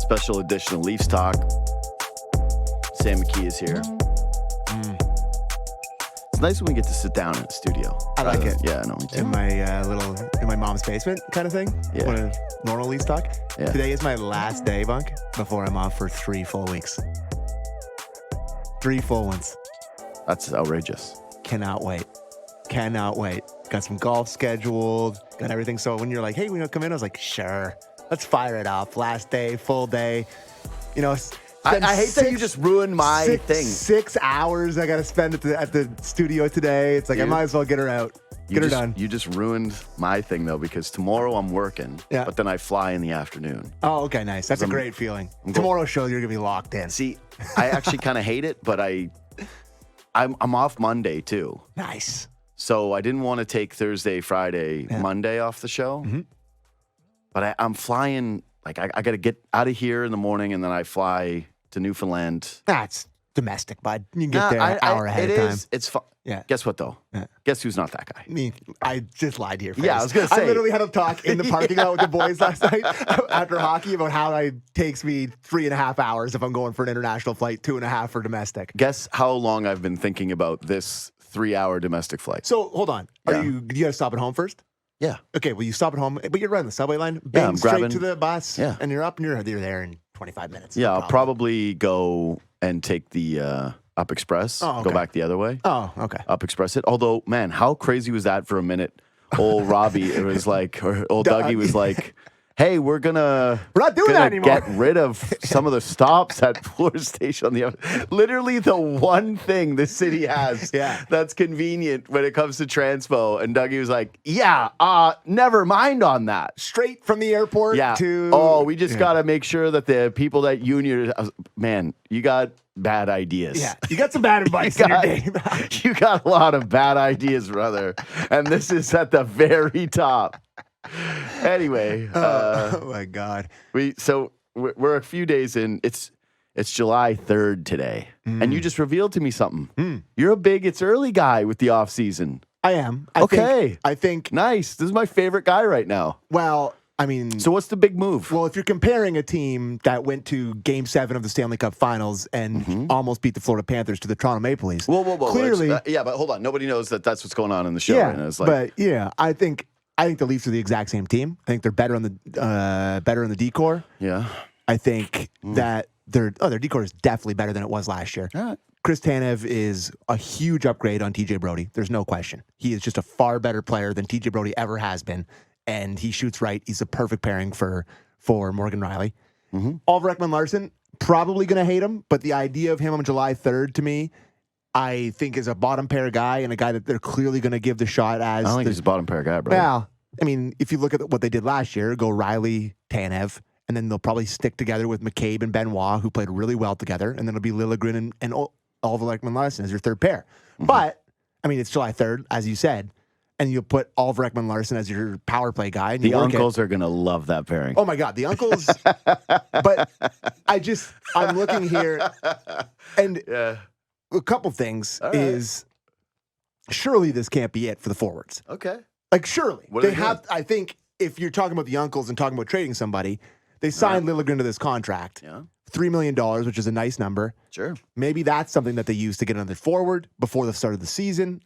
Special edition of Leafs Talk. Sam McKee is here. It's nice when we get to sit down in the studio. I like it. Yeah, no, me too. In my in my mom's basement kind of thing. Yeah. When a normal Leafs Talk. Yeah. Today is my last day, Bunk, before I'm off for 3 full weeks. 3 full ones. That's outrageous. Cannot wait. Cannot wait. Got some golf scheduled. Got everything. So when you're like, hey, we want to come in? I was like, sure. Let's fire it up. Last day, full day. You know, I hate that you just ruined my thing. 6 hours I got to spend at the studio today. It's like, I might as well get her out. Get her done. You just ruined my thing, though, because tomorrow I'm working, but then I fly in the afternoon. Oh, okay, nice. That's a great feeling. Tomorrow's show, you're going to be locked in. See, I actually kind of hate it, but I'm off Monday, too. Nice. So I didn't want to take Thursday, Friday, Monday off the show. Mm-hmm. But I'm flying, like, I got to get out of here in the morning, and then I fly to Newfoundland. That's domestic, bud. You can get there an hour ahead of time. It's fun. Yeah. Guess what, though? Yeah. Guess who's not that guy? Me. I just lied to your face. Yeah, I was going to say. I literally had a talk in the parking lot with the boys last night after hockey about how it takes me 3.5 hours if I'm going for an international flight, 2.5 for domestic. Guess how long I've been thinking about this 3-hour domestic flight. So, hold on. Do you got to stop at home first? Yeah. Okay, well, you stop at home, but you're right on the subway line. Bang, I'm straight grabbing to the bus, and you're up, and you're there in 25 minutes. Yeah, I'll probably go and take the Up Express, go back the other way. Oh, okay. Up Express it. Although, man, how crazy was that for a minute? Old Robbie, it was like, or old Dougie was like, hey, we're not doing that anymore. Get rid of some of the stops at Bloor Station on the other. Literally the one thing the city has that's convenient when it comes to transpo. And Dougie was like, never mind on that. Straight from the airport to... Oh, we just got to make sure that the people that Union... Man, you got bad ideas. Yeah, you got some bad advice in your game. You got a lot of bad ideas, brother. And this is at the very top. Anyway, oh my God, we're a few days in. It's July 3rd today, and you just revealed to me something. You're a big it's early guy with the off season. I am. I think nice. This is my favorite guy right now. Well, I mean, so what's the big move? Well, if you're comparing a team that went to Game 7 of the Stanley Cup Finals and almost beat the Florida Panthers to the Toronto Maple Leafs, whoa, clearly, but hold on. Nobody knows that that's what's going on in the show. Yeah, right now. It's like, but I think the Leafs are the exact same team. I think they're better on the decor. Yeah. I think that their decor is definitely better than it was last year. Chris Tanev is a huge upgrade on TJ Brody. There's no question. He is just a far better player than TJ Brody ever has been, and he shoots right. He's a perfect pairing for Morgan Riley. Oliver Ekman-Larsson, probably going to hate him, but the idea of him on July 3rd to me, I think is a bottom pair guy and a guy that they're clearly going to give the shot as. I don't think he's a bottom pair guy, bro. Well, I mean, if you look at what they did last year, go Riley, Tanev, and then they'll probably stick together with McKee and Benoit, who played really well together, and then it'll be Liljegren and Oliver Ekman-Larsson as your third pair. But, I mean, it's July 3rd, as you said, and you'll put Oliver Ekman-Larsson as your power play guy. And the uncles are going to love that pairing. Oh, my God, the uncles. But I'm looking here, and... A couple things is surely this can't be it for the forwards. Okay. Like, surely. They have, I think, if you're talking about the uncles and talking about trading somebody, they signed Liljegren to this contract. Yeah. $3 million, which is a nice number. Sure. Maybe that's something that they use to get another forward before the start of the season.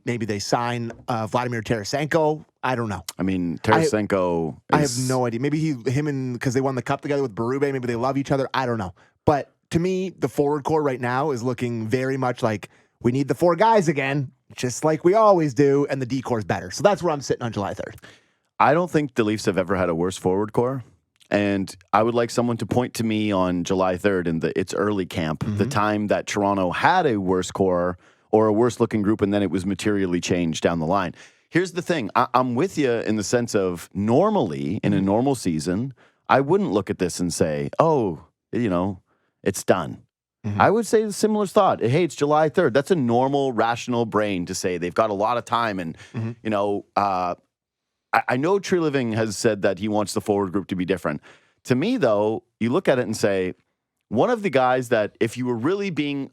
Maybe they sign Vladimir Tarasenko. I don't know. I mean, Tarasenko I have no idea. Maybe because they won the cup together with Berube, maybe they love each other. I don't know. But to me, the forward core right now is looking very much like we need the 4 guys again, just like we always do, and the D core is better. So that's where I'm sitting on July 3rd. I don't think the Leafs have ever had a worse forward core. And I would like someone to point to me on July 3rd in its early camp, the time that Toronto had a worse core or a worse looking group, and then it was materially changed down the line. Here's the thing. I'm with you in the sense of normally, in a normal season, I wouldn't look at this and say, it's done. I would say the similar thought. Hey, it's July 3rd. That's a normal, rational brain to say they've got a lot of time. And, I know Tree Living has said that he wants the forward group to be different. To me, though, you look at it and say, one of the guys that if you were really being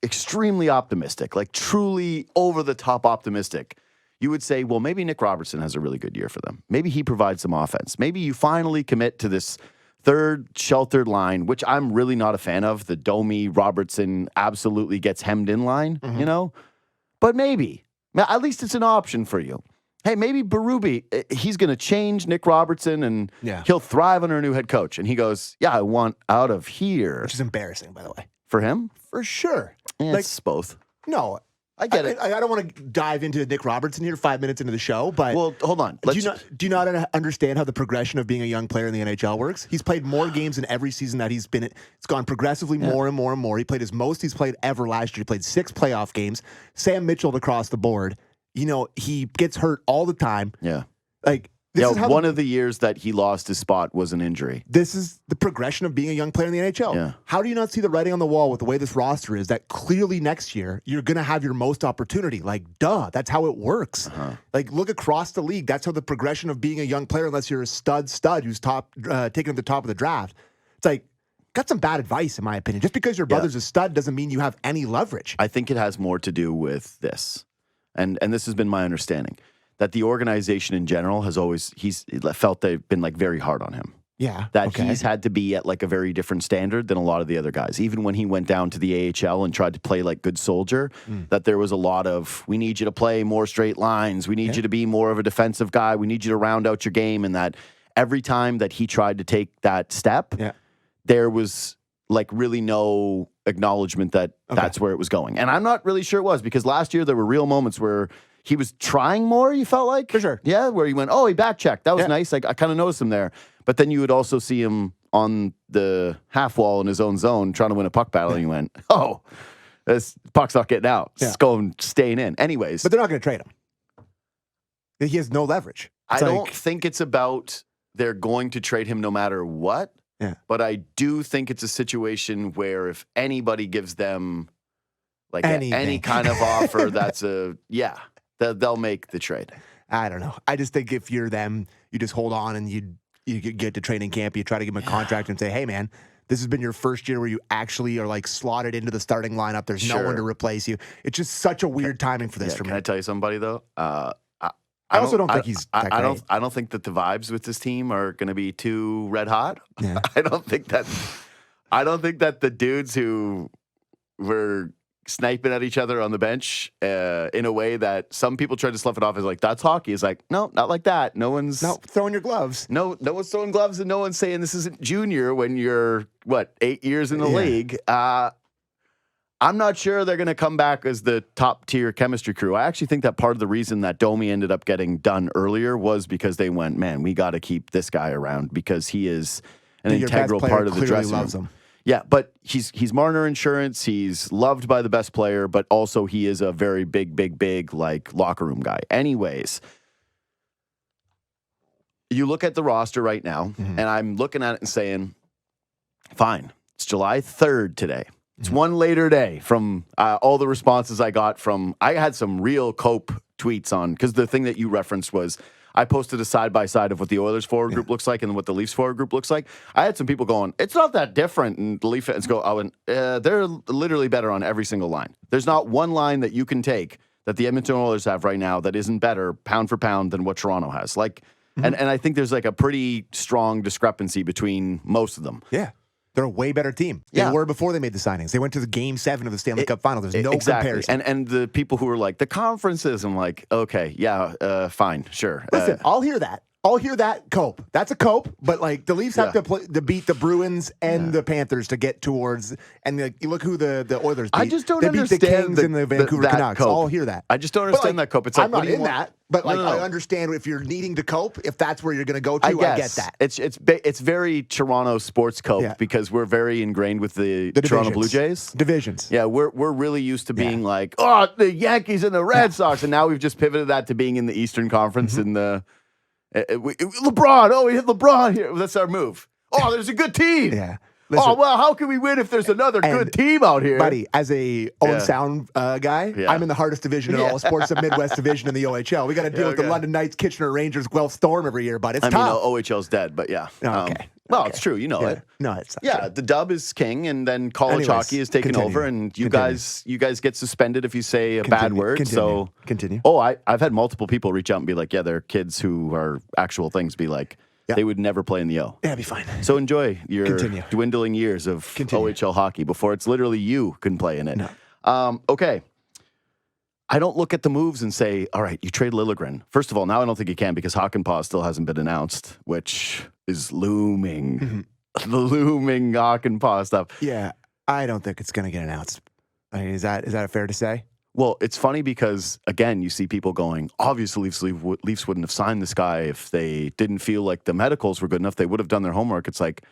extremely optimistic, like truly over-the-top optimistic, you would say, well, maybe Nick Robertson has a really good year for them. Maybe he provides some offense. Maybe you finally commit to this third sheltered line, which I'm really not a fan of. The Domi Robertson absolutely gets hemmed in line, you know? But maybe. At least it's an option for you. Hey, maybe Berube, he's going to change Nick Robertson and he'll thrive under a new head coach. And he goes, yeah, I want out of here. Which is embarrassing, by the way. For him? For sure. It's both. No. I get it. I don't want to dive into Nick Robertson here 5 minutes into the show, but well, hold on. Do you not understand how the progression of being a young player in the NHL works? He's played more games in every season that he's been in. It's gone progressively more and more and more. He played his most he's played ever last year. He played 6 playoff games. Sam Mitchell across the board. You know, he gets hurt all the time. Yeah. Like, this is how one of the years that he lost his spot was an injury. This is the progression of being a young player in the NHL. Yeah. How do you not see the writing on the wall with the way this roster is that clearly next year you're going to have your most opportunity? Like, duh, that's how it works. Like, look across the league. That's how the progression of being a young player, unless you're a stud who's taken at the top of the draft. It's like, got some bad advice, in my opinion. Just because your brother's a stud doesn't mean you have any leverage. I think it has more to do with this. And this has been my understanding. That the organization in general he's felt they've been like very hard on him. Yeah. That he's had to be at like a very different standard than a lot of the other guys. Even when he went down to the AHL and tried to play like good soldier, that there was a lot of, we need you to play more straight lines. We need you to be more of a defensive guy. We need you to round out your game. And that every time that he tried to take that step, there was like really no acknowledgement that that's where it was going. And I'm not really sure it was, because last year there were real moments where he was trying more, you felt like? For sure. Yeah, where he went, he back-checked. That was nice. Like, I kind of noticed him there. But then you would also see him on the half wall in his own zone trying to win a puck battle, and you went, this puck's not getting out. It's staying in. Anyways. But they're not going to trade him. He has no leverage. I don't think it's about they're going to trade him no matter what. Yeah. But I do think it's a situation where if anybody gives them like any kind of offer, they'll make the trade. I don't know. I just think if you're them, you just hold on and you get to training camp, you try to give him a contract and say, hey, man, this has been your first year where you actually are like slotted into the starting lineup. There's no one to replace you. It's just such a weird timing for this for me. Can I tell you somebody, though? I also don't think he's that great. I don't think that the vibes with this team are going to be too red hot. Yeah. I don't think that the dudes who were sniping at each other on the bench in a way that some people try to slough it off as like, that's hockey. It's like, no, not like that. No one's throwing your gloves. No one's throwing gloves, and no one's saying this isn't junior when you're 8 years in the league. I'm not sure they're going to come back as the top tier chemistry crew. I actually think that part of the reason that Domi ended up getting done earlier was because they went, man, we got to keep this guy around because he is an integral part of the dressing room. Loves him. Yeah, but he's Marner Insurance. He's loved by the best player, but also he is a very big like locker room guy. Anyways, you look at the roster right now, and I'm looking at it and saying, fine, it's July 3rd today. It's one later day from all the responses I got from, I had some real Cope tweets on, because the thing that you referenced was, I posted a side-by-side of what the Oilers forward group looks like and what the Leafs forward group looks like. I had some people going, it's not that different. And the Leaf fans go, they're literally better on every single line. There's not one line that you can take that the Edmonton Oilers have right now that isn't better pound for pound than what Toronto has. Like, and I think there's like a pretty strong discrepancy between most of them. Yeah. They're a way better team. They were before they made the signings. They went to the Game 7 of the Stanley Cup Final. There's no comparison. And the people who are like, the conferences, I'm like, okay, fine, sure. Listen, I'll hear that. I'll hear that cope. That's a cope, but like the Leafs have to beat the Bruins and the Panthers to get towards. And you look who the Oilers beat. I just don't they understand beat the Kings and the Vancouver Canucks. Cope. I'll hear that. I just don't understand that cope. It's like, I'm not in that, but like No. I understand if you're needing to cope, if that's where you're going to go to. I get that. It's very Toronto sports cope because we're very ingrained with the Toronto Blue Jays divisions. Yeah, we're really used to being like, the Yankees and the Red Sox, and now we've just pivoted that to being in the Eastern Conference in the. LeBron, we hit LeBron here. That's our move. There's a good team. Yeah. Listen, how can we win if there's another good team out here? Buddy, as a Owen Sound guy, I'm in the hardest division in all sports, the Midwest division in the OHL. We got to deal with the London Knights, Kitchener Rangers, Guelph Storm every year, but it's tough. OHL's dead, but yeah. Okay. It's true. You know it. No, it's not true. The dub is king, and then college hockey is taking over, and you guys get suspended if you say a bad word. Continue. I've had multiple people reach out and be like, their kids who are actual things be like, they would never play in the O. Yeah, it'd be fine. So enjoy your Continue. dwindling years of Continue. OHL hockey before it's literally you can play in it. No. Okay. I don't look at the moves and say, all right, you trade Liljegren. First of all, now I don't think you can because Hakanpää still hasn't been announced, which is looming. The looming Hakanpää stuff. Yeah, I don't think it's going to get announced. I mean, is that fair to say? Well, it's funny because, again, you see people going, obviously Leafs wouldn't have signed this guy if they didn't feel like the medicals were good enough. They would have done their homework. It's like,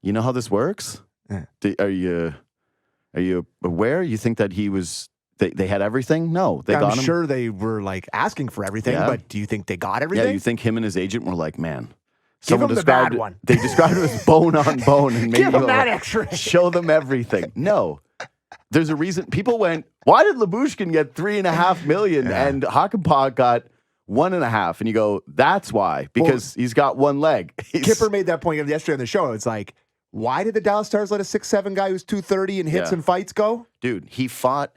you know how this works? Yeah. Are you aware? You think that he was... They had everything? No, they got him. I'm sure they were like asking for everything, but do you think they got everything? Yeah, you think him and his agent were like, man, give him the bad one. They described it as bone on bone, and maybe Give him that extra. Show them everything. No, there's a reason. People went, why did Lyubushkin get $3.5 million and Hakanpää got $1.5? And you go, that's why, because he's got one leg. Kipper made that point yesterday on the show. It's like, why did the Dallas Stars let a 6'7" guy who's 230 and hits and fights go? Dude, he fought.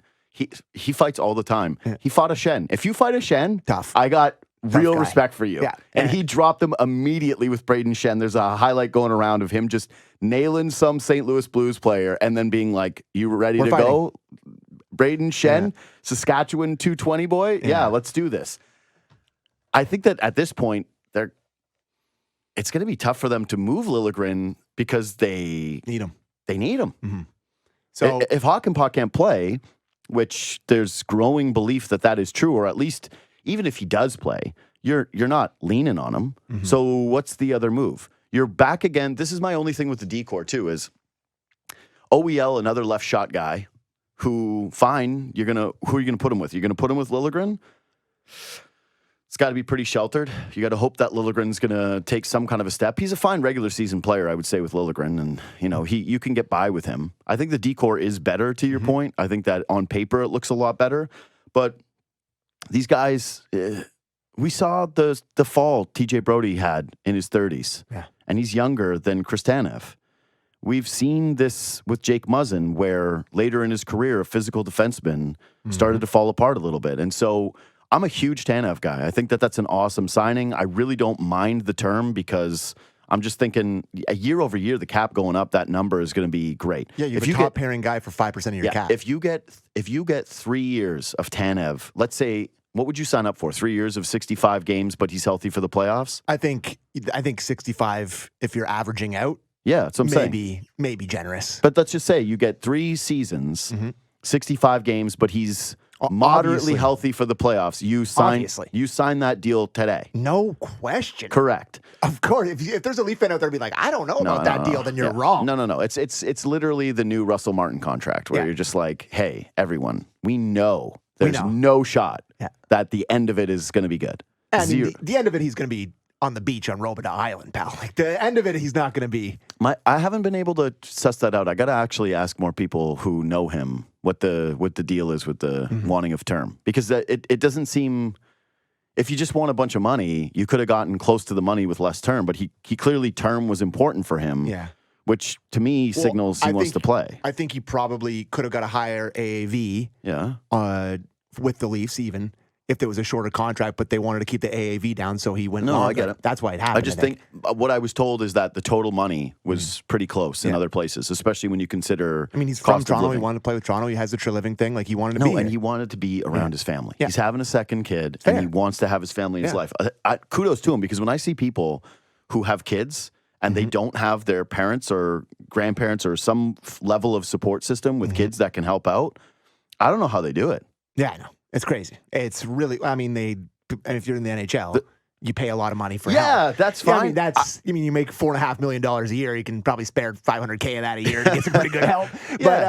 He fights all the time. Yeah. He fought a Shen. If you fight a Shen, tough. I got real respect for you. Yeah. And he dropped him immediately with Braden Shen. There's a highlight going around of him just nailing some St. Louis Blues player and then being like, you ready to go? Braden Shen, Saskatchewan 220 boy? Yeah, let's do this. I think that at this point, it's going to be tough for them to move Liljegren because they need him. They need him. Mm-hmm. So if Hakanpää can't play, which there's growing belief that is true, or at least even if he does play, you're not leaning on him. Mm-hmm. So what's the other move? You're back again. This is my only thing with the decor too is OEL, another left shot guy who, who are you going to put him with? You're going to put him with Liljegren? It's got to be pretty sheltered. You got to hope that Liljegren's going to take some kind of a step. He's a fine regular season player, I would say, with Liljegren, and you can get by with him. I think the decor is better. To your point, I think that on paper it looks a lot better. But these guys, we saw the fall TJ Brodie had in his 30s, and he's younger than Chris Tanev. We've seen this with Jake Muzzin, where later in his career, a physical defenseman started to fall apart a little bit, and so. I'm a huge Tanev guy. I think that's an awesome signing. I really don't mind the term because I'm just thinking year over year, the cap going up, that number is going to be great. Yeah, you're a top pairing guy for 5% of your cap. If you get 3 years of Tanev, let's say, what would you sign up for? 3 years of 65 games, but he's healthy for the playoffs? I think 65 if you're averaging out. Yeah, that's what I'm saying. Maybe generous. But let's just say you get 3 seasons, 65 games, but he's moderately healthy for the playoffs. You sign that deal today. No question. Correct. Of course. If there's a Leaf fan out there be like, I don't know about that deal, then you're wrong. No. It's literally the new Russell Martin contract where you're just like, hey, everyone, we know there's no shot that the end of it is going to be good. I mean, the end of it, he's going to be on the beach on Robidas Island, pal. Like the end of it, he's not going to be. I haven't been able to suss that out. I got to actually ask more people who know him what the deal is with the wanting of term, because it doesn't seem. If you just want a bunch of money, you could have gotten close to the money with less term. But he clearly term was important for him. Yeah. Which to me signals he wants to play. I think he probably could have got a higher AAV. Yeah. With the Leafs even. If there was a shorter contract, but they wanted to keep the AAV down, so he went. No, I get it. That's why it happened. I just think what I was told is that the total money was pretty close in other places, especially when you consider. I mean, he's from Toronto. He wanted to play with Toronto. He has the Treliving thing. Like he wanted to be. And he wanted to be around his family. Yeah. He's having a second kid, Fair. and he wants to have his family in his life. Kudos to him, because when I see people who have kids and they don't have their parents or grandparents or some level of support system with kids that can help out, I don't know how they do it. Yeah, I know. It's crazy. It's really, I mean, and if you're in the NHL, you pay a lot of money for help. Yeah, that's fine. Yeah, I mean, you make $4.5 million a year. You can probably spare $500K of that a year to get some pretty good help. But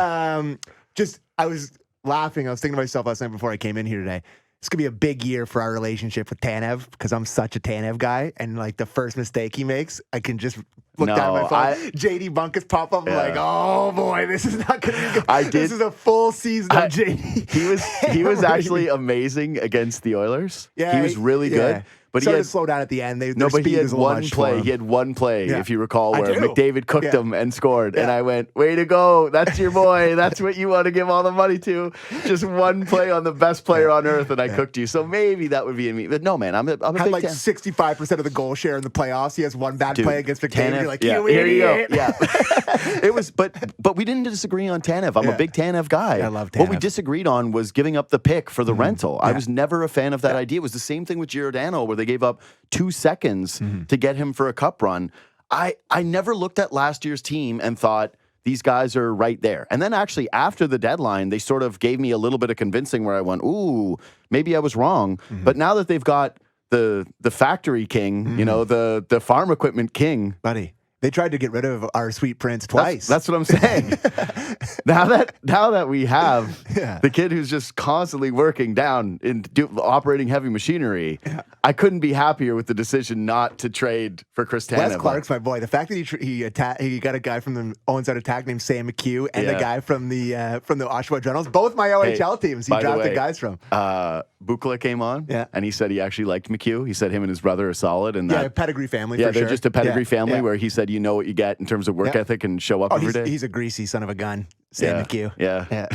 I was laughing. I was thinking to myself last night before I came in here today. It's going to be a big year for our relationship with Tanev, because I'm such a Tanev guy. And like the first mistake he makes, I can just look down at my phone. JD Bunkis pop up. I'm like, oh boy, this is not going to be good. This is a full season of JD. He was actually amazing against the Oilers. Yeah, he was really good. But started to slow down at the end. Their but he speed had was a little one much for play. him. He had one play, Yeah. if you recall, I where do. McDavid cooked Yeah. him and scored. And Yeah. I went, way to go. That's your boy. That's what you want to give all the money to. Just one play on the best player on earth, and I cooked you. So maybe that would be in me. But no, man, I'm a Had big like fan. 65% of the goal share in the playoffs. He has one bad Dude, play against McKee. You're like, you here you go. idiot. Yeah. It was, but we didn't disagree on Tanev. I'm a big Tanev guy. I love What we Tanev. disagreed on was giving up the pick for the rental. I Yeah. was never a fan of that idea. It was the same thing with Giordano, where they gave up 2 seconds to get him for a cup run. I never looked at last year's team and thought, these guys are right there. And then actually after the deadline, they sort of gave me a little bit of convincing where I went, ooh, maybe I was wrong. But now that they've got the factory king, you know, the farm equipment king. Buddy, they tried to get rid of our sweet prince twice. That's what I'm saying. now that we have Yeah. the kid who's just constantly working down in operating heavy machinery, I couldn't be happier with the decision not to trade for Chris Tanev. Wes Clark's my boy. The fact that he got a guy from the Owens Out Attack named Sam McKee and a guy from the Oshawa Generals, both my OHL teams. He by the drafted way, guys from. Bukala came on, Yeah. and he said he actually liked McHugh. He said him and his brother are solid, and Yeah, that pedigree family. yeah, for they're sure. just a pedigree Yeah, family yeah. where he said you know what you get in terms of work Yeah. ethic and show up Oh, every day. he's a greasy son of a gun, Sam McHugh. Yeah.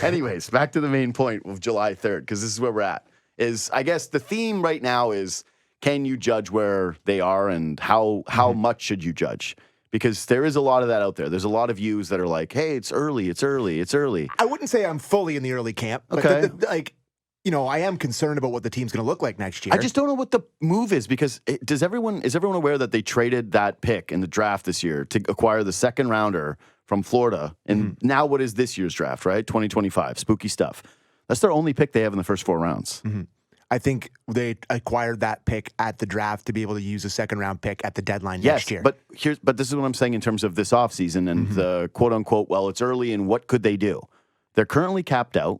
Anyways, back to the main point of July 3rd, because this is where we're at. Is I guess the theme right now is, can you judge where they are and how much should you judge? Because there is a lot of that out there. There's a lot of views that are like, hey, it's early. I wouldn't say I'm fully in the early camp, but Okay. I am concerned about what the team's going to look like next year. I just don't know what the move is, because is everyone aware that they traded that pick in the draft this year to acquire the second rounder from Florida? And now what is this year's draft, right? 2025, spooky stuff. That's their only pick they have in the first 4 rounds. I think they acquired that pick at the draft to be able to use a second round pick at the deadline Yes, next year. but this is what I'm saying in terms of this offseason and the quote unquote, well, it's early and what could they do? They're currently capped out.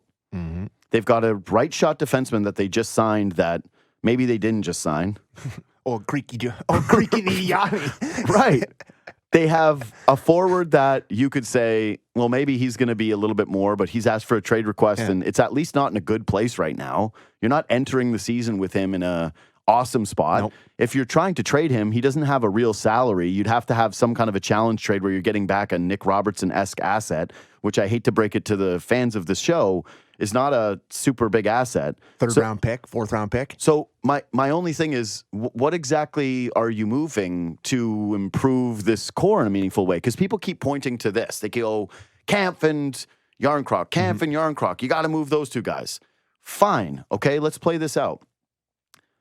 They've got a right shot defenseman that they just signed that maybe they didn't just sign. Creaky Niani. Right. They have a forward that you could say, well, maybe he's going to be a little bit more, but he's asked for a trade request, and it's at least not in a good place right now. You're not entering the season with him in a awesome spot. Nope. If you're trying to trade him, he doesn't have a real salary. You'd have to have some kind of a challenge trade where you're getting back a Nick Robertson-esque asset, which I hate to break it to the fans of this show, is not a super big asset. Fourth round pick. So my only thing is, what exactly are you moving to improve this core in a meaningful way? Because people keep pointing to this. They go, Kampf and Yarncroc, Kampf and Yarncroc. You got to move those two guys. Fine. Okay, let's play this out.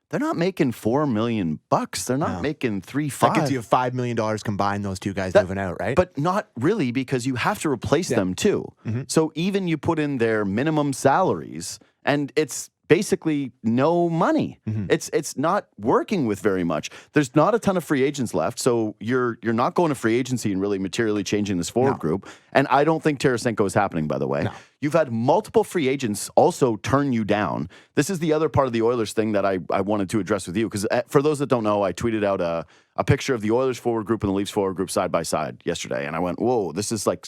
They're not making $4 million. They're not making $3-5. That gets you $5 million combined, those two guys moving out, right? But not really, because you have to replace them too. So even you put in their minimum salaries, and it's basically no money. It's not working with very much. There's not a ton of free agents left, so you're not going to free agency and really materially changing this forward group. And I don't think Tarasenko is happening, by the way. No. You've had multiple free agents also turn you down. This is the other part of the Oilers thing that I wanted to address with you, because for those that don't know, I tweeted out a picture of the Oilers forward group and the Leafs forward group side by side yesterday, and I went, whoa, this is like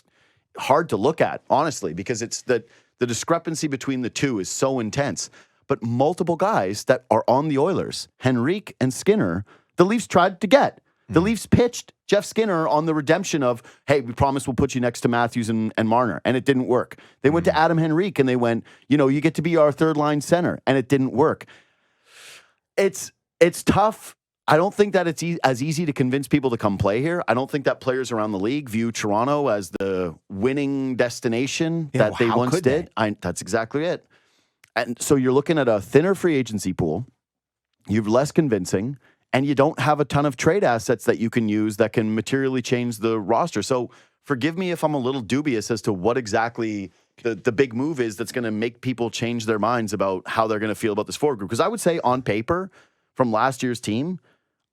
hard to look at, honestly, because it's the discrepancy between the two is so intense. But multiple guys that are on the Oilers, Henrique and Skinner, the Leafs tried to get. The Leafs pitched Jeff Skinner on the redemption of, hey, we promise we'll put you next to Matthews and Marner, and it didn't work. They went to Adam Henrique, and they went, you get to be our third-line center, and it didn't work. It's tough. I don't think that it's as easy to convince people to come play here. I don't think that players around the league view Toronto as the winning destination that they once did. That's exactly it. And so you're looking at a thinner free agency pool. You've less convincing, and you don't have a ton of trade assets that you can use that can materially change the roster. So forgive me if I'm a little dubious as to what exactly the big move is that's going to make people change their minds about how they're going to feel about this forward group. Because I would say on paper, from last year's team,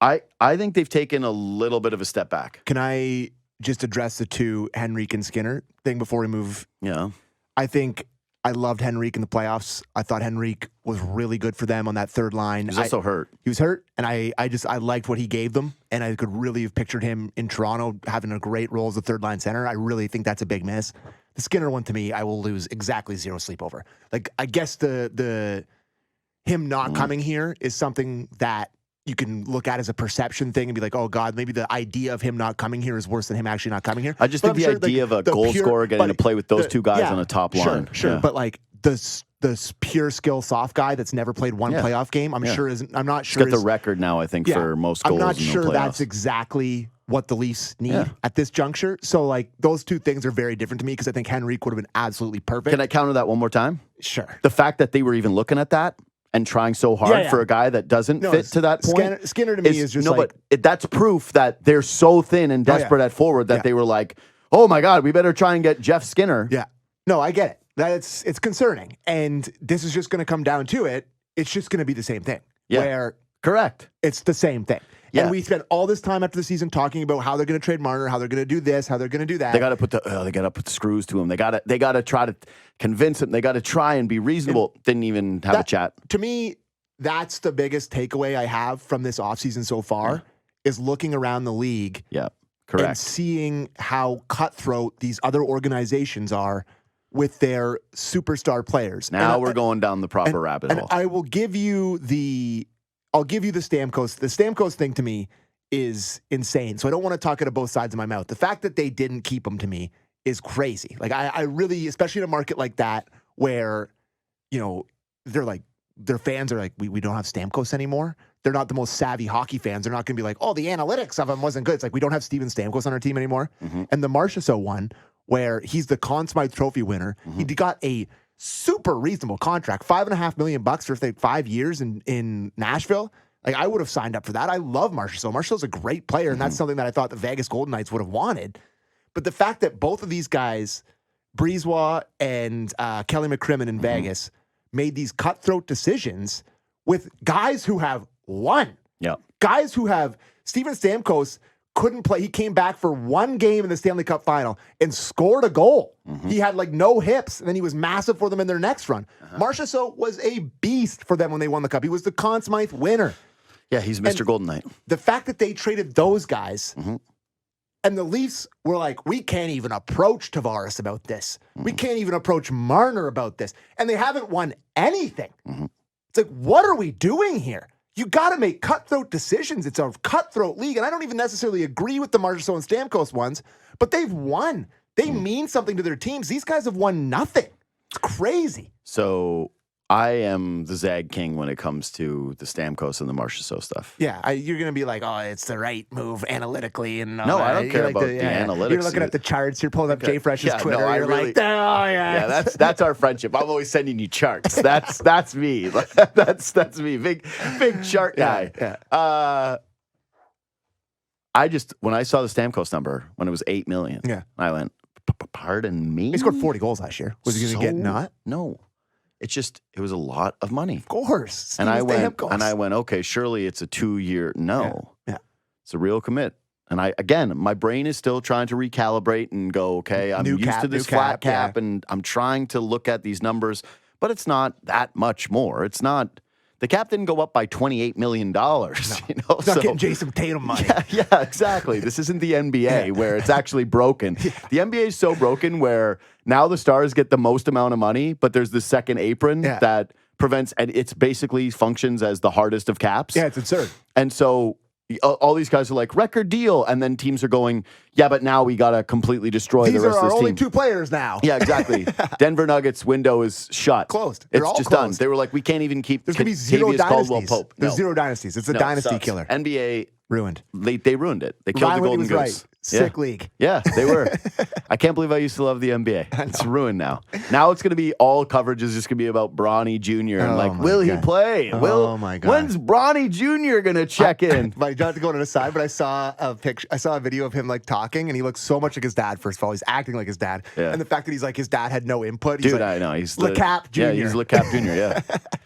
I think they've taken a little bit of a step back. Can I just address the two Henrique and Skinner thing before we move? Yeah. I think I loved Henrique in the playoffs. I thought Henrique was really good for them on that third line. He was also hurt. He was hurt, and I liked what he gave them, and I could really have pictured him in Toronto having a great role as a third line center. I really think that's a big miss. The Skinner one, to me, I will lose exactly zero sleep over. Like, I guess the him not coming here is something that you can look at as a perception thing and be like, oh God, maybe the idea of him not coming here is worse than him actually not coming here. I just think the idea of a goal scorer getting to play with those two guys on a top line. Sure. Yeah. But like the pure skill soft guy that's never played one playoff game, I'm not sure. He's got the record now, I think, for most goals. I'm not in sure the playoffs. that's exactly what the Leafs need at this juncture. So like those two things are very different to me because I think Henrique would have been absolutely perfect. Can I counter that one more time? Sure. The fact that they were even looking at that and trying so hard for a guy that doesn't fit to that point. Skinner to me is just but that's proof that they're so thin and desperate at forward that they were like, oh my God, we better try and get Jeff Skinner. Yeah. No, I get it. It's concerning. And this is just going to come down to it. It's just going to be the same thing. Yeah. Where correct. It's the same thing. Yeah. And we spent all this time after the season talking about how they're going to trade Marner, how they're going to do this, how they're going to do that. They got to put the screws to him. They got to try to convince him. They got to try and be reasonable. Didn't even have a chat. To me, that's the biggest takeaway I have from this offseason so far is looking around the league. Yeah, correct. And seeing how cutthroat these other organizations are with their superstar players. Now we're going down the proper rabbit hole. I will give you I'll give you the Stamkos. The Stamkos thing to me is insane. So I don't want to talk out of both sides of my mouth. The fact that they didn't keep him to me is crazy. Like I really, especially in a market like that where, they're like, their fans are like, we don't have Stamkos anymore. They're not the most savvy hockey fans. They're not going to be like, oh, the analytics of him wasn't good. It's like, we don't have Steven Stamkos on our team anymore. Mm-hmm. And the Marchessault one, where he's the Conn Smythe Trophy winner, he got a super reasonable contract, $5.5 million for 5 years in Nashville. Like I would have signed up for that. I love Marchessault. Marchessault's a great player, and that's something that I thought the Vegas Golden Knights would have wanted. But the fact that both of these guys, Brisebois and Kelly McCrimmon in Vegas, made these cutthroat decisions with guys who have won. Yeah. Guys who have Steven Stamkos couldn't play. He came back for one game in the Stanley Cup final and scored a goal. He had like no hips, and then he was massive for them in their next run. Marchessault was a beast for them when they won the Cup. He was the Conn Smythe winner. Yeah, he's Mr. Golden Knight. The fact that they traded those guys and the Leafs were like, we can't even approach Tavares about this. We can't even approach Marner about this. And they haven't won anything. It's like, what are we doing here? You got to make cutthroat decisions. It's a cutthroat league. And I don't even necessarily agree with the Marchessault and Stamkos ones, but they've won. They mean something to their teams. These guys have won nothing. It's crazy. So I am the Zag King when it comes to the Stamkos and the Marchessault stuff. Yeah, you're going to be like, oh, it's the right move analytically. And no, I don't care about the analytics. You're looking at the charts. You're pulling up Jay Fresh's Twitter. No, you're like, oh, yeah. Yeah, that's our friendship. I'm always sending you charts. That's me. That's me. Big chart guy. Yeah. When I saw the Stamkos number, when it was $8 million, I went, pardon me? He scored 40 goals last year. Was he going to get not? No. It was a lot of money. Of course. And I went, okay, surely it's a 2-year. No. Yeah. It's a real commit. And my brain is still trying to recalibrate and go, okay, I'm used to this flat cap and I'm trying to look at these numbers, but it's not that much more. It's not, the cap didn't go up by $28 million. No. It's not getting Jason Tatum money. Yeah, exactly. This isn't the NBA where it's actually broken. The NBA is so broken where now the stars get the most amount of money, but there's the second apron that prevents, and it's basically functions as the hardest of caps. Yeah, it's absurd. And so all these guys are like, record deal. And then teams are going, yeah, but now we got to completely destroy the rest of this team. These are our only 2 players now. Yeah, exactly. Denver Nuggets window is shut. Closed. It's just done. They were like, we can't even keep There's going to be 0 dynasties. Pope. There's 0 dynasties. It's a dynasty killer. NBA ruined. They ruined it. They killed the Golden Goose. Right. Sick league. Yeah, they were. I can't believe I used to love the NBA. It's ruined now. Now it's going to be all coverage is just going to be about Bronny Jr. and will he play? Oh my God. When's Bronny Jr. going to check in? But not to go to the side, but I saw a picture. I saw a video of him like talking, and he looks so much like his dad. First of all, he's acting like his dad, and the fact that he's like his dad had no input. He's I know he's LeCap Jr. Yeah, he's LeCap Jr. Yeah,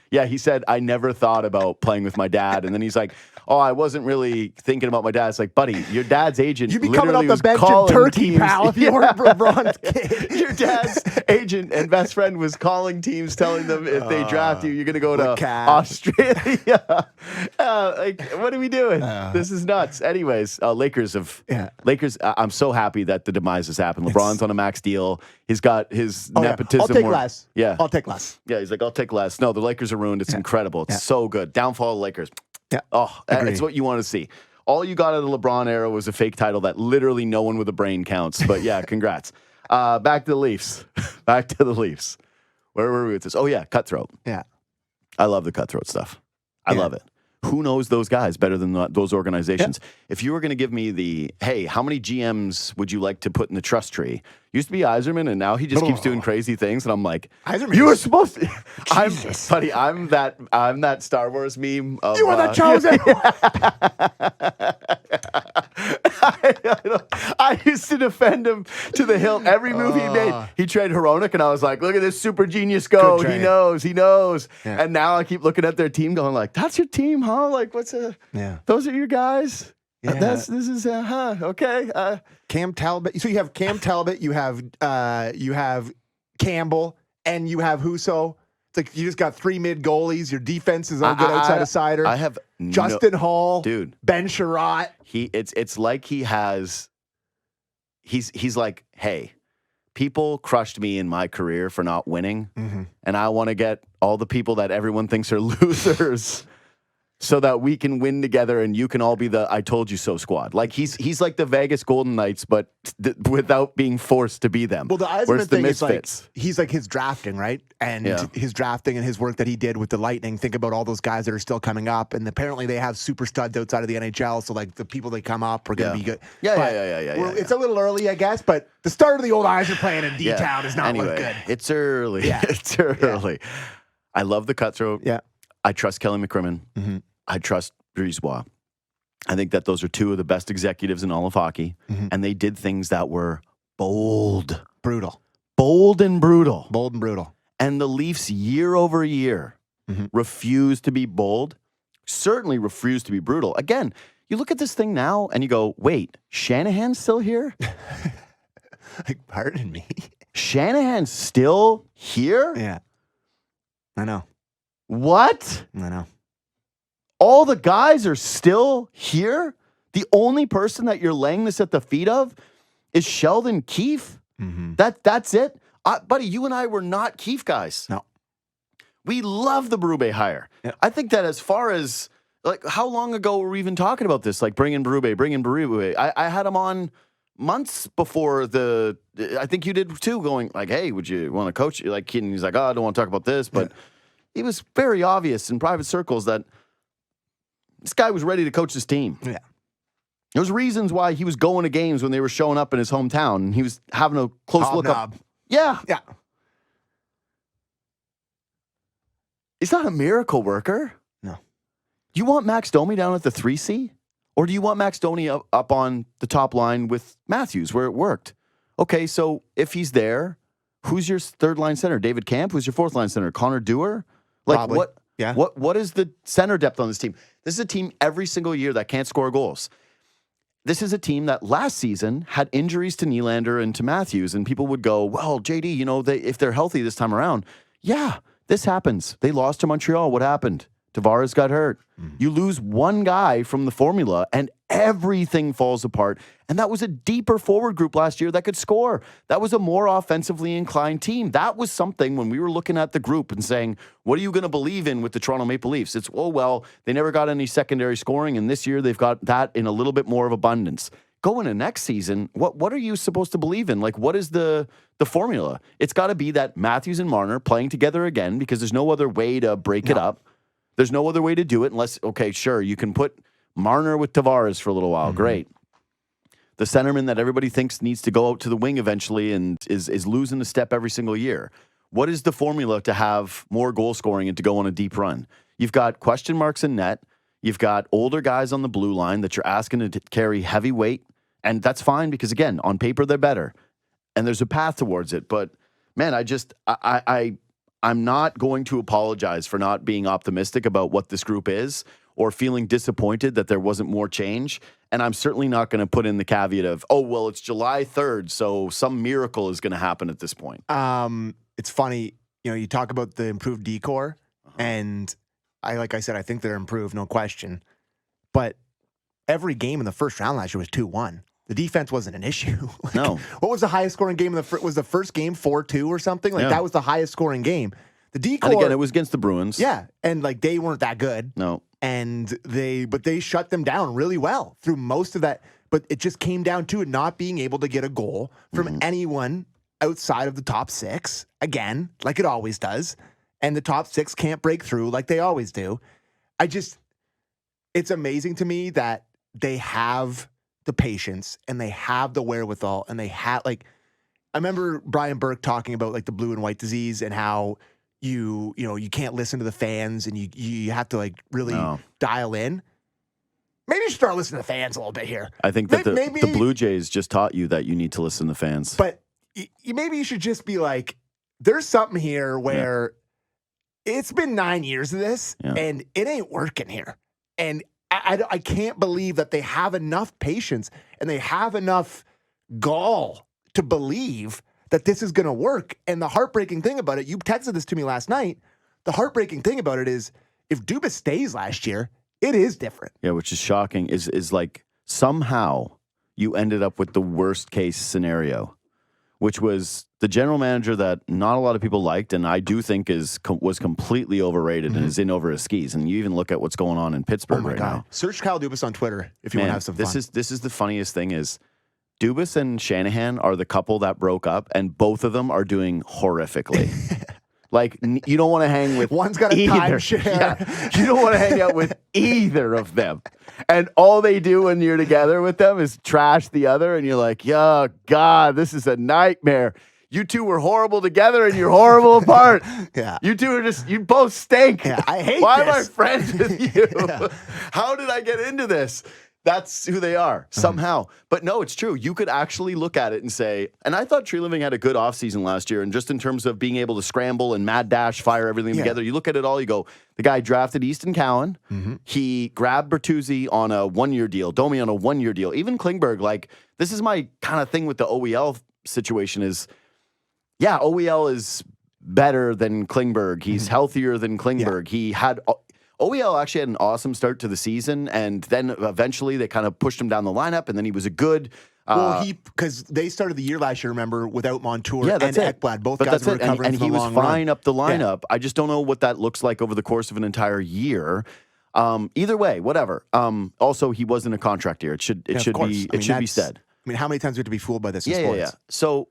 yeah. He said I never thought about playing with my dad, and then he's like, oh, I wasn't really thinking about my dad. It's like, buddy, your dad's agent. You'd be coming off the bench in Turkey, pal, if you weren't LeBron's kid. Your dad's agent and best friend was calling teams, telling them if they draft you, you're going to go to Australia. Like, what are we doing? This is nuts. Anyways, Lakers. I'm so happy that the demise has happened. LeBron's on a max deal. He's got his nepotism. I'll take less. Yeah. I'll take less. Yeah, he's like, I'll take less. No, the Lakers are ruined. It's incredible. It's so good. Downfall of the Lakers. Yeah. Oh, it's what you want to see. All you got out of the LeBron era was a fake title that literally no one with a brain counts. But yeah, congrats. Back to the Leafs. Back to the Leafs. Where were we with this? Oh, yeah, cutthroat. Yeah. I love the cutthroat stuff. I love it. Who knows those guys better than those organizations? Yeah. If you were going to give me hey, how many GMs would you like to put in the trust tree? Used to be Yzerman, and now he just keeps doing crazy things. And I'm like, Yzerman, you were supposed to. Buddy, I'm that Star Wars meme. Of, you were the chosen. I used to defend him to the hilt. Every move he made, he traded Hronek, and I was like, look at this super genius go. He knows. Yeah. And now I keep looking at their team going like, that's your team, huh? Like, those are your guys? Yeah. Okay. Cam Talbot. So you have Cam Talbot, you have Campbell, and you have Husso. It's like you just got 3 mid goalies. Your defense is all good outside of Sider. I have Justin Hall, dude. Ben Sherratt. It's like he has. He's like, hey, people crushed me in my career for not winning, and I want to get all the people that everyone thinks are losers, so that we can win together and you can all be the I told you so squad. Like he's like the Vegas Golden Knights, but without being forced to be them. Well, the Yzerman thing is like, he's like his drafting, right? And his drafting and his work that he did with the Lightning. Think about all those guys that are still coming up. And apparently they have super studs outside of the NHL. So like the people that come up are going to be good. Yeah. It's a little early, I guess, but the start of the old Yzer playing in D-Town is not look good. It's early. Yeah. It's early. Yeah. I love the cutthroat. Yeah. I trust Kelly McCrimmon. I trust Brisebois. I think that those are 2 of the best executives in all of hockey. And they did things that were bold. Brutal. Bold and brutal. Bold and brutal. And the Leafs, year over year, refuse to be bold, certainly refuse to be brutal. Again, you look at this thing now and you go, wait, Shanahan's still here? Like, pardon me? Shanahan's still here? Yeah. I know. What? I know. All the guys are still here? The only person that you're laying this at the feet of is Sheldon Keefe? That's it? Buddy, you and I were not Keefe guys. No. We love the Berube hire. Yeah. I think that as far as, like, how long ago were we even talking about this? Like, bring in Berube. I had him on months before I think you did too, going like, hey, would you want to coach? Like, and he's like, I don't want to talk about this. But it was very obvious in private circles that this guy was ready to coach his team. Yeah. There was reasons why he was going to games when they were showing up in his hometown, and he was having a close look up. Yeah. Yeah. He's not a miracle worker. No. Do you want Max Domi down at the 3C? Or do you want Max Domi up on the top line with Matthews where it worked? Okay, so if he's there, who's your third-line center? David Camp? Who's your fourth-line center? Connor Dewar? Like, probably. what? Yeah. What is the center depth on this team? This is a team every single year that can't score goals. This is a team that last season had injuries to Nylander and to Matthews, and people would go, well, JD, if they're healthy this time around, yeah, this happens. They lost to Montreal. What happened? Tavares got hurt. You lose one guy from the formula, and everything falls apart. And that was a deeper forward group last year that could score. That was a more offensively inclined team. That was something when we were looking at the group and saying, what are you going to believe in with the Toronto Maple Leafs? It's, they never got any secondary scoring, and this year they've got that in a little bit more of abundance. Going to next season, what are you supposed to believe in? Like, what is the formula? It's got to be that Matthews and Marner playing together again, because there's no other way to break it up. There's no other way to do it unless, okay, sure, you can put Marner with Tavares for a little while. Great. The centerman that everybody thinks needs to go out to the wing eventually and is losing a step every single year. What is the formula to have more goal scoring and to go on a deep run? You've got question marks in net. You've got older guys on the blue line that you're asking to carry heavy weight. And that's fine because, again, on paper, they're better. And there's a path towards it. But, man, I'm not going to apologize for not being optimistic about what this group is or feeling disappointed that there wasn't more change. And I'm certainly not going to put in the caveat of, it's July 3rd, so some miracle is going to happen at this point. It's funny, you talk about the improved decor, and like I said, I think they're improved, no question. But every game in the first round last year was 2-1. The defense wasn't an issue. No. What was the highest scoring game was the first game 4-2 or something? That was the highest scoring game. The decor. And again, it was against the Bruins. Yeah, and like they weren't that good. No. And they shut them down really well through most of that. But it just came down to it not being able to get a goal from anyone outside of the top 6, again, like it always does. And the top 6 can't break through like they always do. It's amazing to me that they have the patience and they have the wherewithal and they have, like, I remember Brian Burke talking about like the blue and white disease and how you can't listen to the fans and you have to like really dial in. Maybe you should start listening to the fans a little bit here. I think that the Blue Jays just taught you that you need to listen to fans. But maybe you should just be like, there's something here where it's been 9 years of this and it ain't working here. And I can't believe that they have enough patience and they have enough gall to believe that this is going to work. And the heartbreaking thing about it, you texted this to me last night. The heartbreaking thing about it is if Dubas stays last year, it is different. Yeah, which is shocking, is like somehow you ended up with the worst case scenario, which was the general manager that not a lot of people liked, and I do think was completely overrated and is in over his skis. And you even look at what's going on in Pittsburgh now. Search Kyle Dubas on Twitter if you want to have some fun. This is the funniest thing is Dubas and Shanahan are the couple that broke up, and both of them are doing horrifically. Like, you don't want to hang with one's got a timeshare. Yeah, you don't want to hang out with either of them. And all they do when you're together with them is trash the other. And you're like, yeah, God, this is a nightmare. You two were horrible together and you're horrible apart. Yeah. You two are you both stink. Yeah, I hate Why this. am I friends with you? How did I get into this? That's who they are somehow. But no, it's true. You could actually look at it and say, and I thought Tree Living had a good offseason last year. And just in terms of being able to scramble and mad dash, fire everything together, you look at it all, you go, the guy drafted Easton Cowan. He grabbed Bertuzzi on a 1-year deal, Domi on a 1-year deal. Even Klingberg, like, this is my kind of thing with the OEL situation is, OEL is better than Klingberg. He's healthier than Klingberg. He had... OEL actually had an awesome start to the season, and then eventually they kind of pushed him down the lineup, and then he was a good... because they started the year last year, remember, without Montour and it. Ekblad. Both guys were recovering and from he the was long fine run. Up the lineup. I just don't know what that looks like over the course of an entire year. Either way, whatever. Also, he wasn't a contract year. It should be said. I mean, how many times do we have to be fooled by this in sports? Yeah. So...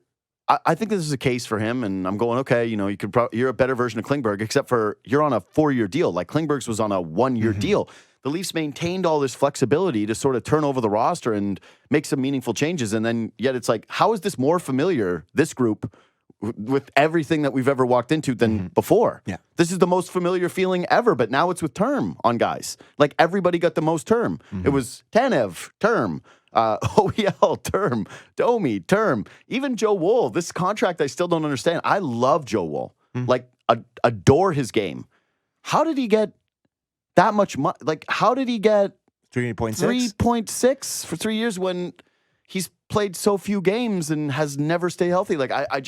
I think this is a case for him, and I'm going, okay, you're a better version of Klingberg, except for you're on a 4-year deal. Like Klingberg's was on a 1-year deal. The Leafs maintained all this flexibility to sort of turn over the roster and make some meaningful changes, and then yet it's like, how is this more familiar, this group, with everything that we've ever walked into than before? Yeah. This is the most familiar feeling ever, but now it's with term on guys. Like everybody got the most term. It was Tanev, term. OEL, term. Domi, term. Even Joe Wool, this contract I still don't understand. I love Joe Wool. Like, adore his game. How did he get that much money? Like, how did he get 3.6 for 3 years when he's played so few games and has never stayed healthy? Like, I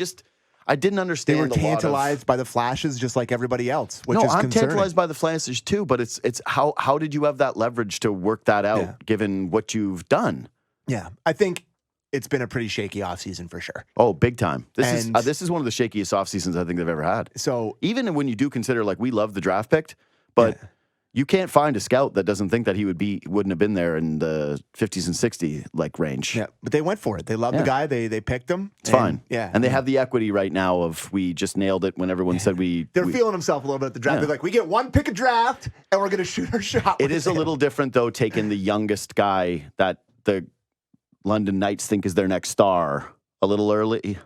didn't understand. They were tantalized by the flashes just like everybody else, which is I'm concerning. tantalized by the flashes too, but it's how did you have that leverage to work that out given what you've done? Yeah, I think it's been a pretty shaky offseason for sure. Oh, big time. This is one of the shakiest off seasons I think they've ever had. So even when you do consider, like, we love the draft pick, but you can't find a scout that doesn't think that he wouldn't have been there in the 50s and 60s like range. Yeah, but they went for it. They love the guy. They picked him. It's fine. Yeah, and they have the equity right now of we just nailed it when everyone said They're feeling themselves a little bit at the draft. They're like, we get one pick of draft, and we're going to shoot our shot. It is a little different though, taking the youngest guy that the London Knights think is their next star a little early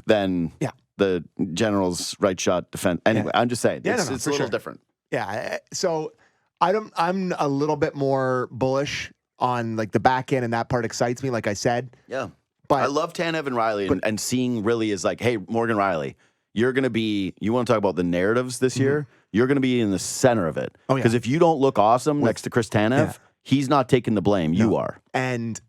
than the Generals' right shot defense. Anyway, I'm just saying it's a little different. Yeah, so I'm a little bit more bullish on like the back end, and that part excites me, like I said. Yeah. But I love Tanev and Riley, and seeing really is like, hey, Morgan Riley, you're going to be, you want to talk about the narratives this year? You're going to be in the center of it. Oh, yeah. Because if you don't look awesome next to Chris Tanev, he's not taking the blame. You are. And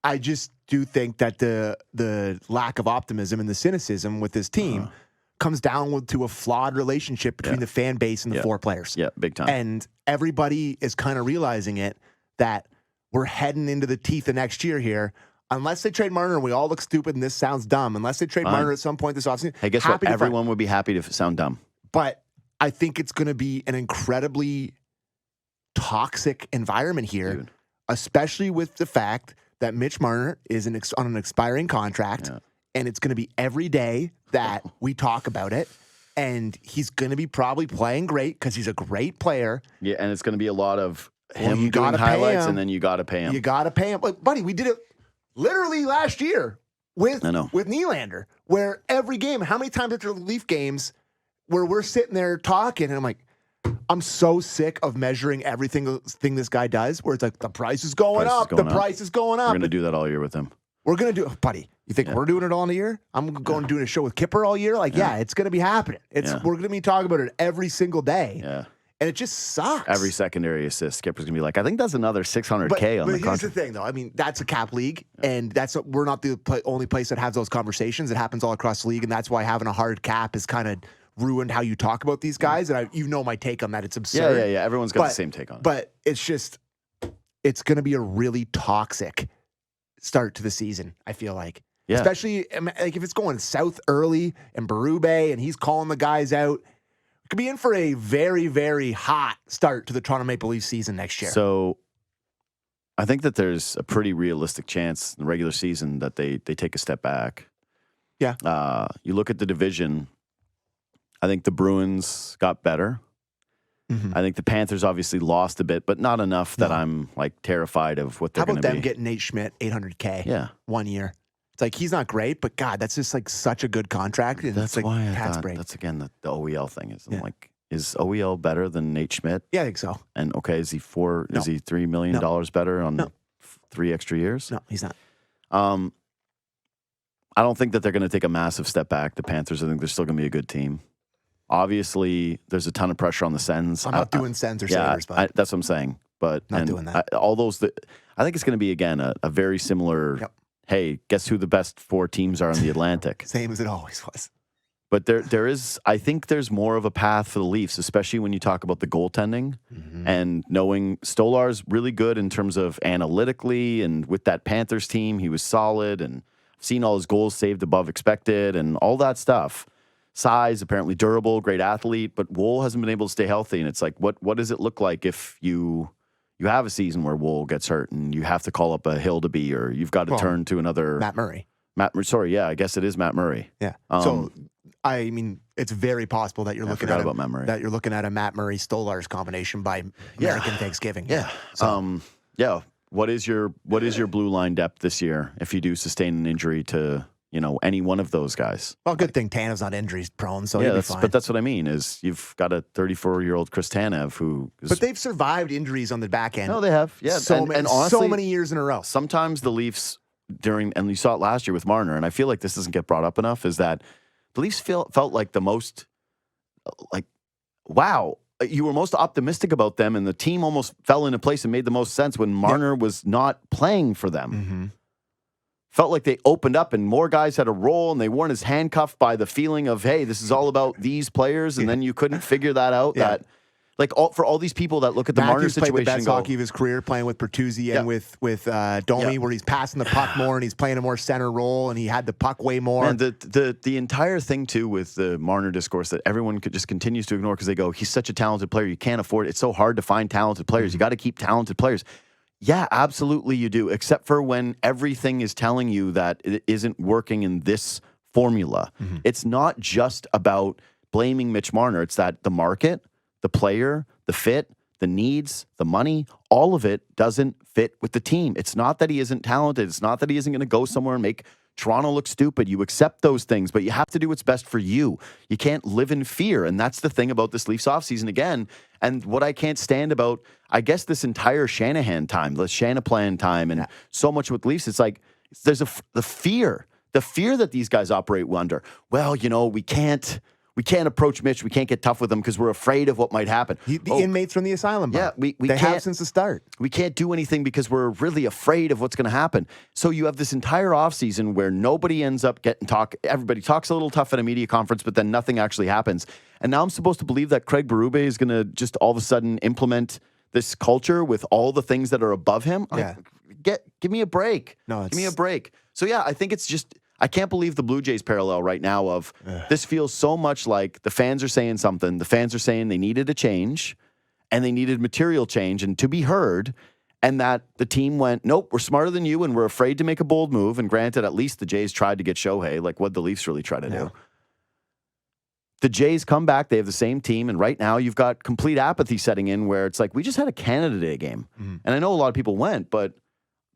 I just do think that the lack of optimism and the cynicism with this team comes down to a flawed relationship between the fan base and the four players. Yeah, big time. And everybody is kind of realizing it, that we're heading into the teeth of next year here. Unless they trade Marner, and we all look stupid, and this sounds dumb. Unless they trade Marner at some point this offseason. Hey, guess what? Everyone would be happy to sound dumb. But I think it's going to be an incredibly toxic environment here, Dude. especially with the fact that Mitch Marner is on an expiring contract, and it's going to be every day that we talk about it. And he's going to be probably playing great because he's a great player. Yeah, and it's going to be a lot of him doing gotta highlights, and then you got to pay him. You got to pay him. Like, buddy, we did it literally last year with Nylander, where every game, how many times after the Leaf games, where we're sitting there talking, and I'm like, I'm so sick of measuring everything this guy does, where it's like, the price is going up. The price is going up. We're going to do that all year with him. We're going to do it. Buddy, you think we're doing it all in a year? I'm going to do a show with Kipper all year? Like, it's going to be happening. We're going to be talking about it every single day. Yeah. And it just sucks. Every secondary assist, Skipper's going to be like, I think that's another $600K on the contract. But here's the thing, though. I mean, that's a cap league, and we're not the only place that has those conversations. It happens all across the league, and that's why having a hard cap is kind of ruined how you talk about these guys. And you know my take on that. It's absurd. Yeah. Everyone's got the same take on it. But it's just, it's going to be a really toxic start to the season, I feel like. Yeah. Especially like if it's going south early and Berube and he's calling the guys out, it could be in for a very, very hot start to the Toronto Maple Leafs season next year. So I think that there's a pretty realistic chance in the regular season that they take a step back. Yeah. You look at the division, I think the Bruins got better. Mm-hmm. I think the Panthers obviously lost a bit, but not enough that I'm like terrified of what they're going to be. How about them getting Nate Schmidt $800K 1 year? It's like, he's not great, but God, that's just like such a good contract. And that's like why I thought that's again the OEL thing is. I'm like, is OEL better than Nate Schmidt? Yeah, I think so. And okay, is he $3 million better on 3 extra years? No, he's not. I don't think that they're going to take a massive step back. The Panthers, I think they're still going to be a good team. Obviously, there's a ton of pressure on the Sens. I'm not doing Sens or Sabres, but that's what I'm saying. But not doing that. I think it's going to be again a very similar. Yep. Hey, guess who the best 4 teams are in the Atlantic? Same as it always was. But there is, I think there's more of a path for the Leafs, especially when you talk about the goaltending and knowing Stolar's really good in terms of analytically, and with that Panthers team, he was solid, and I've seen all his goals saved above expected and all that stuff. Size, apparently durable, great athlete, but Woll hasn't been able to stay healthy. And it's like, what does it look like if you have a season where Woll gets hurt and you have to call up a Hildeby, or you've got to turn to another Matt Murray. I guess it is Matt Murray. Yeah. So I mean, it's very possible that you're looking at a Matt Murray Stolar's combination by American Thanksgiving. Yeah. So. What is your blue line depth this year if you do sustain an injury to any one of those guys? Well, good thing Tanev's not injuries prone, so he'll be fine. But that's what I mean is you've got a 34-year-old Chris Tanev who is... But they've survived injuries on the back end. No, they have. Yeah. And honestly, so many years in a row. Sometimes the Leafs and you saw it last year with Marner, and I feel like this doesn't get brought up enough, is that the Leafs felt like the most, wow, you were most optimistic about them, and the team almost fell into place and made the most sense when Marner was not playing for them. Mm-hmm. Felt like they opened up and more guys had a role, and they weren't as handcuffed by the feeling of, hey, this is all about these players, and then you couldn't figure that out. That for all these people that look at the Marner situation, played the best hockey of his career, playing with Bertuzzi and with Domi, where he's passing the puck more and he's playing a more center role, and he had the puck way more. And the entire thing too with the Marner discourse that everyone continues to ignore because they go, he's such a talented player, you can't afford it. It's so hard to find talented players. You got to keep talented players. Yeah, absolutely you do, except for when everything is telling you that it isn't working in this formula. Mm-hmm. It's not just about blaming Mitch Marner. It's that the market, the player, the fit, the needs, the money, all of it doesn't fit with the team. It's not that he isn't talented. It's not that he isn't going to go somewhere and make Toronto look stupid. You accept those things, but you have to do what's best for you. You can't live in fear. And that's the thing about this Leafs offseason again. And what I can't stand about, I guess, this entire Shanahan time, the Shanaplan time, and so much with Leafs, it's like there's the fear that these guys operate under. Well, we can't approach Mitch. We can't get tough with him because we're afraid of what might happen. The inmates from the asylum. Yeah, they have since the start. We can't do anything because we're really afraid of what's going to happen. So you have this entire offseason where nobody ends up everybody talks a little tough at a media conference, but then nothing actually happens. And now I'm supposed to believe that Craig Berube is going to just all of a sudden implement this culture with all the things that are above him. Yeah. Give me a break. No, give me a break. So yeah, I think it's just, I can't believe the Blue Jays parallel right now of this feels so much like the fans are saying something. The fans are saying they needed a change and they needed material change and to be heard. And that the team went, nope, we're smarter than you and we're afraid to make a bold move. And granted, at least the Jays tried to get Shohei, like what the Leafs really try to do. The Jays come back. They have the same team. And right now you've got complete apathy setting in where it's like, we just had a Canada Day game. And I know a lot of people went, but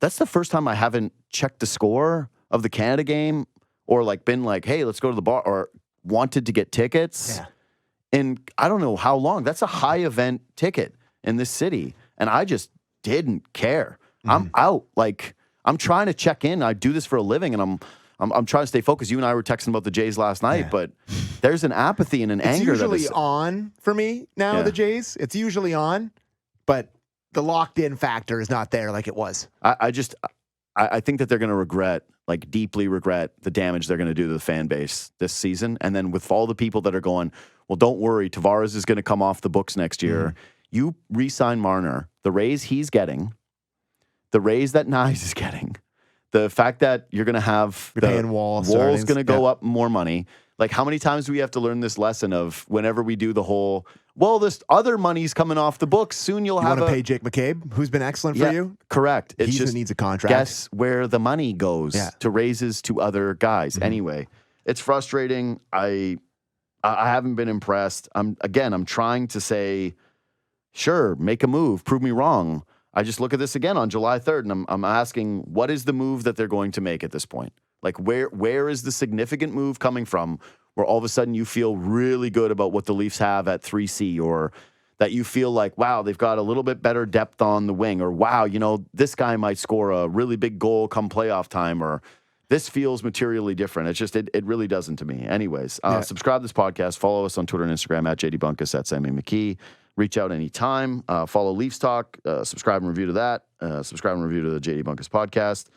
that's the first time I haven't checked the score of the Canada game or like been like, hey, let's go to the bar or wanted to get tickets. And I don't know how long. That's a high event ticket in this city. And I just didn't care. I'm out. Like, I'm trying to check in. I do this for a living and I'm trying to stay focused. You and I were texting about the Jays last night, but there's an apathy and an anger. It's usually on for me now, the Jays. It's usually on, but the locked-in factor is not there like it was. I think that they're going to deeply regret the damage they're going to do to the fan base this season. And then with all the people that are going, well, don't worry, Tavares is going to come off the books next year. You re-sign Marner, the raise he's getting, the raise that Nyes is getting, the fact that you're going to have Wall's going to go up more money. Like, how many times do we have to learn this lesson of whenever we do the whole, well, this other money's coming off the books. Soon you want to pay Jake McCabe, who's been excellent for you? Correct. He just needs a contract. Guess where the money goes to raises to other guys. Anyway, it's frustrating. I haven't been impressed. I'm trying to say, sure, make a move, prove me wrong. I just look at this again on July 3rd, and I'm asking, what is the move that they're going to make at this point? Like, where is the significant move coming from where all of a sudden you feel really good about what the Leafs have at 3C, or that you feel like, wow, they've got a little bit better depth on the wing, or wow, this guy might score a really big goal come playoff time, or this feels materially different. It's just, it really doesn't to me. Anyways, subscribe to this podcast. Follow us on Twitter and Instagram at JD Bunkis, at Sammy McKee. Reach out anytime. Follow Leafs Talk. Subscribe and review to that. Subscribe and review to the JD Bunkis podcast.